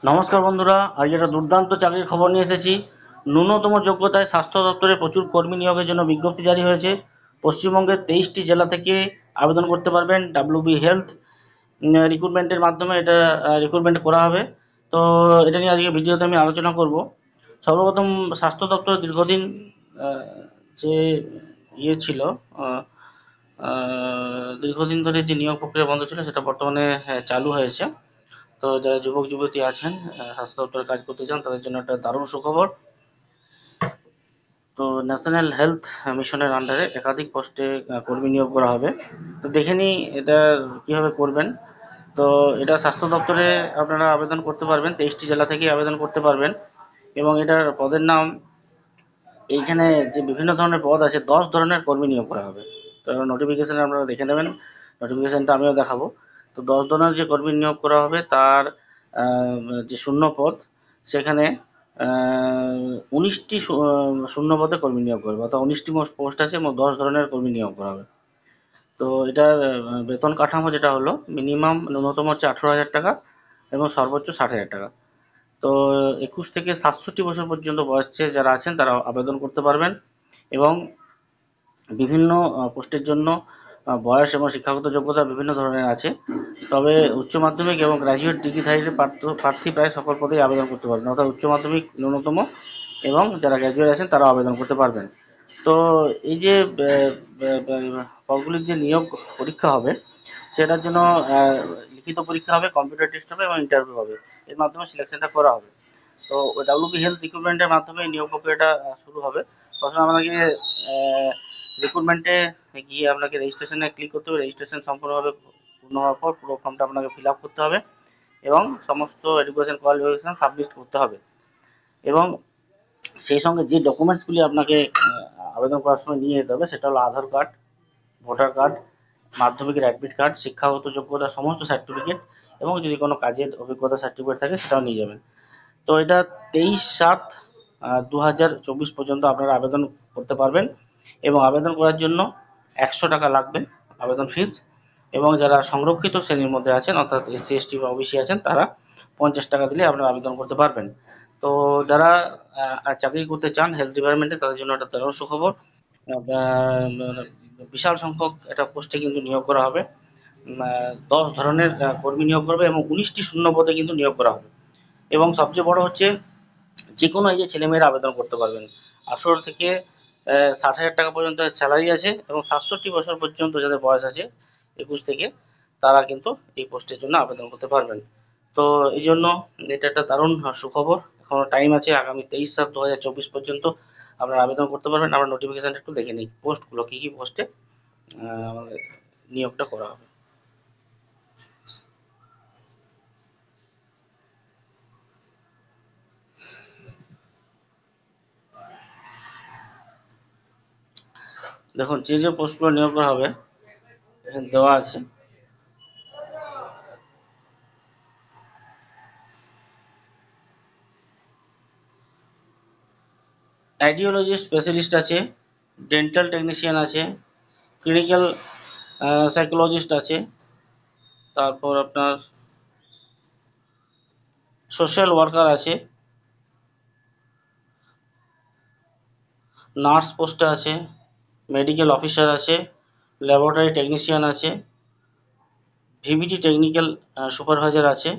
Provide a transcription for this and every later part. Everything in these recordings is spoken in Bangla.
নমস্কার বন্ধুরা, আজ একটা দুর্দান্ত চাকরির খবর নিয়ে এসেছি। ন্যূনতম যোগ্যতায় স্বাস্থ্য দপ্তরে প্রচুর কর্মী নিয়োগের জন্য বিজ্ঞপ্তি জারি হয়েছে। পশ্চিমবঙ্গের 23টি জেলা থেকে আবেদন করতে পারবেন। ডাব্লিউবি হেলথ রিক্রুটমেন্টের মাধ্যমে এটা রিক্রুটমেন্ট করা হবে। তো এটা নিয়ে আজকে ভিডিওতে আমি আলোচনা করব। সর্বপ্রথম, স্বাস্থ্য দপ্তর দীর্ঘদিন যে ছিল, আহ, দীর্ঘদিন ধরে যে নিয়োগ প্রক্রিয়া বন্ধ ছিল সেটা বর্তমানে চালু হয়েছে। তো যারা যুবক যুবতী আছেন, স্বাস্থ্য দপ্তরে কাজ করতে চান, তাদের জন্য একটা দারুণ সুখবর। তো ন্যাশনাল হেলথ মিশনের আন্ডারে একাধিক পোস্টে কর্মী নিয়োগ করা হবে। তো দেখে নিই এটা কীভাবে করবেন। তো এটা স্বাস্থ্য দপ্তরে আপনারা আবেদন করতে পারবেন, 23টি জেলা থেকে আবেদন করতে পারবেন। এবং এটার পদের নাম, এইখানে যে বিভিন্ন ধরনের পদ আছে, 10 ধরনের কর্মী নিয়োগ করা হবে। তো নোটিফিকেশান আপনারা দেখে নেবেন, নোটিফিকেশানটা আমিও দেখাবো। তো 10 ধরনের যে কর্মী নিয়োগ করা হবে তার যে শূন্য পদ, সেখানে 19টি শূন্য পদে কর্মী নিয়োগ করবে, অর্থাৎ 19টি পোস্ট আছে এবং 10 ধরনের কর্মী নিয়োগ করা হবে। তো এটার বেতন কাঠামো যেটা হলো, মিনিমাম ন্যূনতম হচ্ছে 18,000 টাকা এবং সর্বোচ্চ 60,000 টাকা। তো 21 থেকে 67 বছর পর্যন্ত বয়সে যারা আছেন তারা আবেদন করতে পারবেন। এবং বিভিন্ন পোস্টের জন্য বয়স এবং শিক্ষাগত যোগ্যতা বিভিন্ন ধরনের আছে। তবে উচ্চ মাধ্যমিক এবং গ্র্যাজুয়েট ডিগ্রিধারীদের প্রার্থী প্রায় সকল পদেই আবেদন করতে পারবেন, অর্থাৎ উচ্চ মাধ্যমিক ন্যূনতম এবং যারা গ্র্যাজুয়েট আছেন তারাও আবেদন করতে পারবেন। তো এই যে পদগুলির যে নিয়োগ পরীক্ষা হবে, সেটার জন্য লিখিত পরীক্ষা হবে, কম্পিউটার টেস্ট হবে এবং ইন্টারভিউ হবে। এর মাধ্যমে সিলেকশনটা করা হবে। তো ডাব্লিউবি হেলথ রিক্রুটমেন্টের মাধ্যমে নিয়োগ প্রক্রিয়াটা শুরু হবে। প্রথমে আপনাকে রিক্রুটমেন্টে গিয়ে আপনাকে রেজিস্ট্রেশনে ক্লিক করতে হবে। রেজিস্ট্রেশন সম্পূর্ণভাবে পূর্ণ হওয়ার পর পুরো ফর্মটা আপনাকে ফিল আপ করতে হবে এবং সমস্ত এডুকেশন কোয়ালিফিকেশান সাবমিট করতে হবে। এবং সেই সঙ্গে যে ডকুমেন্টসগুলি আপনাকে আবেদন করার সময় নিয়ে যেতে হবে, সেটা হলো আধার কার্ড, ভোটার কার্ড, মাধ্যমিকের অ্যাডমিট কার্ড, শিক্ষাগত যোগ্যতা সমস্ত সার্টিফিকেট এবং যদি কোনো কাজের অভিজ্ঞতা সার্টিফিকেট থাকে সেটাও নিয়ে যাবেন। তো এটা 23/7/2024 পর্যন্ত আপনারা আবেদন করতে পারবেন। এবং আবেদন করার জন্য 100 টাকা লাগবে আবেদন ফিস। এবং যারা সংরক্ষিত শ্রেণীর মধ্যে আছেন, অর্থাৎ এসসি এসটি বা ওবিসি আছেন, তারা 50 টাকা দিলে আপনারা আবেদন করতে পারবেন। তো যারা চাকরি করতে চান হেলথ ডিপার্টমেন্টে, তাদের জন্য একটা দারুণ সুখবর। বিশাল সংখ্যক একটা পোস্টে কিন্তু নিয়োগ করা হবে। 10 ধরনের কর্মী নিয়োগ করবে এবং 19টি শূন্য পদে কিন্তু নিয়োগ করা হবে। এবং সবচেয়ে বড় হচ্ছে, যে কোনো এই যে ছেলেমেয়েরা আবেদন করতে পারবেন। 18 থেকে 60,000 টাকা পর্যন্ত স্যালারি আছে এবং 67 বছর পর্যন্ত যাদের বয়স আছে 21 থেকে, তারা কিন্তু এই পোস্টের জন্য আবেদন করতে পারবেন। তো এই জন্য এটা একটা দারুণ সুখবর। এখনো টাইম আছে, আগামী 23/7/2024 পর্যন্ত আপনারা আবেদন করতে পারবেন। আমরা নোটিফিকেশানটা একটু দেখে নিই, পোস্টগুলো কী কী পোস্টে আমাদের নিয়োগটা করা হবে। দেখুন, যে যে পোস্টগুলো নিয়োগ করা হবে এখানে দেওয়া আছে। আইডিওলজি স্পেশালিস্ট আছে, ডেন্টাল টেকনিশিয়ান আছে, ক্লিনিক্যাল সাইকোলজিস্ট আছে, তারপর আপনার সোশ্যাল ওয়ার্কার আছে, নার্স পোস্টে আছে, মেডিকেল অফিসার আছে, ল্যাবরেটরি টেকনিশিয়ান আছে, ভিভিটি টেকনিক্যাল সুপারভাইজার আছে,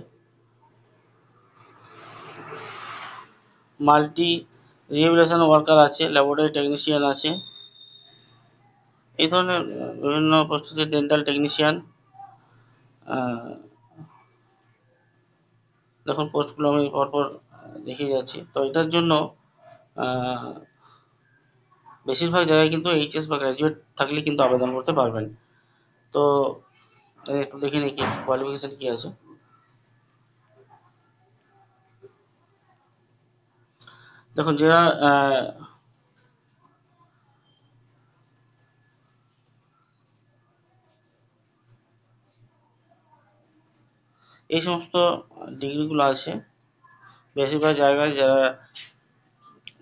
মাল্টি রিহেবিলিটেশন ওয়ার্কার আছে, ল্যাবরেটরি টেকনিশিয়ান আছে। এই ধরনের বিভিন্ন পোস্ট আছে, ডেন্টাল টেকনিশিয়ান। দেখুন, পোস্টগুলো আমি পরপর দেখিয়ে যাচ্ছি। তো এটার জন্য বেশিরভাগ জায়গায় কিন্তু এইচএস বা গ্র্যাজুয়েট থাকলে কিন্তু আবেদন করতে পারবেন। তো একটু দেখে নিই কি কোয়ালিফিকেশান কী আছে। দেখুন, যারা এই সমস্ত ডিগ্রিগুলো আছে, বেশিরভাগ জায়গায় যারা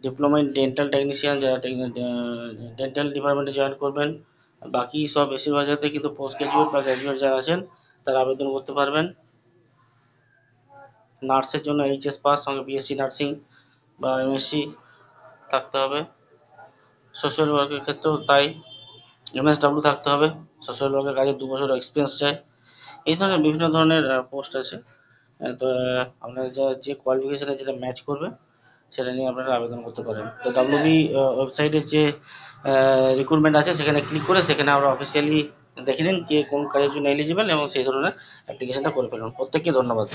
ডিপ্লোমা ইন ডেন্টাল টেকনিশিয়ান, যারা ডেন্টাল ডিপার্টমেন্টে জয়েন করবেন, বাকি সব বেশিরভাগ জায়গাতে কিন্তু পোস্ট গ্র্যাজুয়েট বা গ্র্যাজুয়েট যারা আছেন তারা আবেদন করতে পারবেন। নার্সের জন্য এইচএস পাস, সঙ্গে বিএসসি নার্সিং বা এমএসসি থাকতে হবে। সোশ্যাল ওয়ার্কের ক্ষেত্রেও তাই, এমএসডাব্লিউ থাকতে হবে। সোশ্যাল ওয়ার্কের কাজে 2 বছর এক্সপিরিয়েন্স চাই। এই ধরনের বিভিন্ন ধরনের পোস্ট আছে। তো আপনারা যে কোয়ালিফিকেশানে যেটা ম্যাচ করবে সেটা নিয়ে আপনারা আবেদন করতে পারেন। তো ডাব্লিউবি ওয়েবসাইটের যে রিক্রুটমেন্ট আছে সেখানে ক্লিক করে সেখানে আমরা অফিসিয়ালি দেখে নিন কে কোন কাজের জন্য এলিজিবল এবং সেই ধরনের অ্যাপ্লিকেশনটা করে ফেলুন। প্রত্যেককে ধন্যবাদ।